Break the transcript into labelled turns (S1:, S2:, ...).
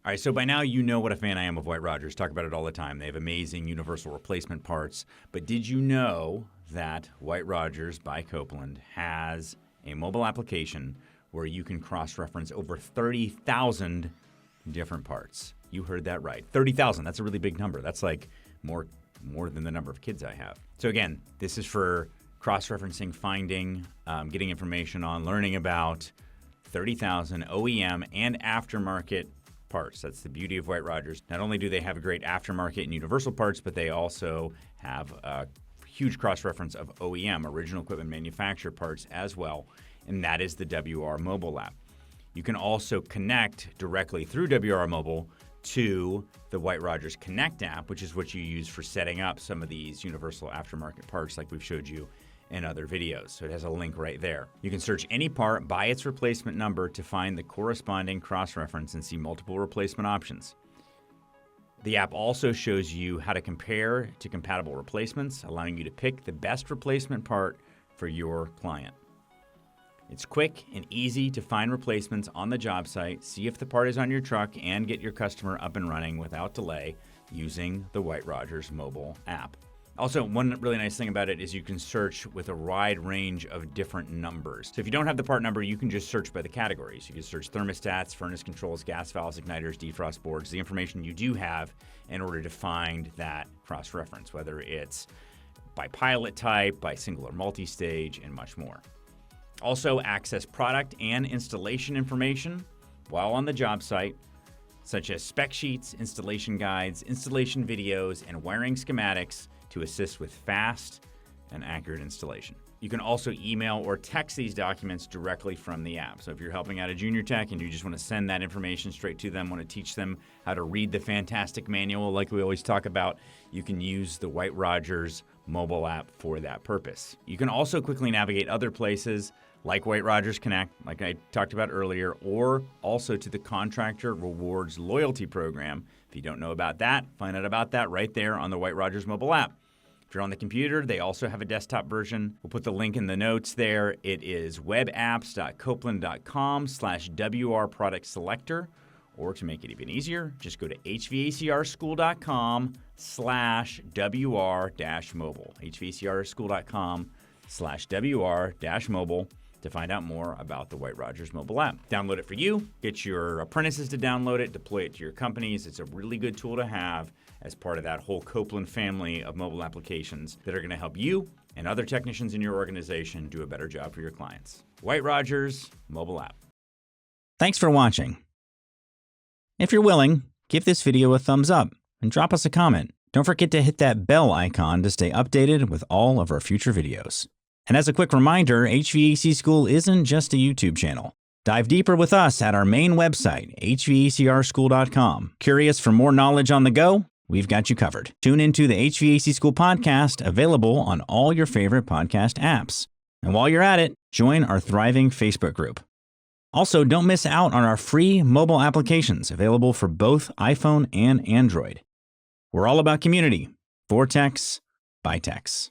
S1: All right, so by now you know what a fan I am of White-Rodgers. Talk about it all the time. They have amazing universal replacement parts. But did you know that White-Rodgers by Copeland has a mobile application where you can cross-reference over 30,000 different parts? You heard that right. 30,000. That's a really big number. That's like more than the number of kids I have. So again, this is for cross-referencing, finding, getting information on, learning about 30,000 OEM and aftermarket parts. That's the beauty of White-Rodgers. Not only do they have a great aftermarket and universal parts, but they also have a huge cross-reference of OEM, original equipment manufacturer parts as well, and that is the WR mobile app. You can also connect directly through WR Mobile to the White-Rodgers Connect app, which is what you use for setting up some of these universal aftermarket parts like we've showed you in other videos. So it has a link right there. You can search any part by its replacement number to find the corresponding cross-reference and see multiple replacement options. The app also shows you how to compare to compatible replacements, allowing you to pick the best replacement part for your client. It's quick and easy to find replacements on the job site, see if the part is on your truck, and get your customer up and running without delay using the White-Rodgers mobile app. Also, one really nice thing about it is you can search with a wide range of different numbers. So if you don't have the part number, you can just search by the categories. You can search thermostats, furnace controls, gas valves, igniters, defrost boards, the information you do have in order to find that cross-reference, whether it's by pilot type, by single or multi-stage, and much more. Also, access product and installation information while on the job site, such as spec sheets, installation guides, installation videos, and wiring schematics to assist with fast and accurate installation. You can also email or text these documents directly from the app. So if you're helping out a junior tech and you just want to send that information straight to them, want to teach them how to read the fantastic manual like we always talk about, you can use the White-Rodgers mobile app for that purpose. You can also quickly navigate other places like White-Rodgers Connect, like I talked about earlier, or also to the Contractor Rewards Loyalty Program. If you don't know about that, find out about that right there on the White-Rodgers mobile app. If you're on the computer, they also have a desktop version. We'll put the link in the notes there. It is webapps.copeland.com/WR product selector. Or to make it even easier, just go to hvacrschool.com/WR-mobile. hvacrschool.com/WR-mobile to find out more about the White-Rodgers mobile app. Download it for you, get your apprentices to download it, deploy it to your companies. It's a really good tool to have as part of that whole Copeland family of mobile applications that are going to help you and other technicians in your organization do a better job for your clients. White-Rodgers mobile app.
S2: Thanks for watching. If you're willing, give this video a thumbs up and drop us a comment. Don't forget to hit that bell icon to stay updated with all of our future videos. And as a quick reminder, HVAC School isn't just a YouTube channel. Dive deeper with us at our main website, hvacrschool.com. Curious for more knowledge on the go? We've got you covered. Tune into the HVAC School podcast, available on all your favorite podcast apps. And while you're at it, join our thriving Facebook group. Also, don't miss out on our free mobile applications available for both iPhone and Android. We're all about community, for techs, by techs.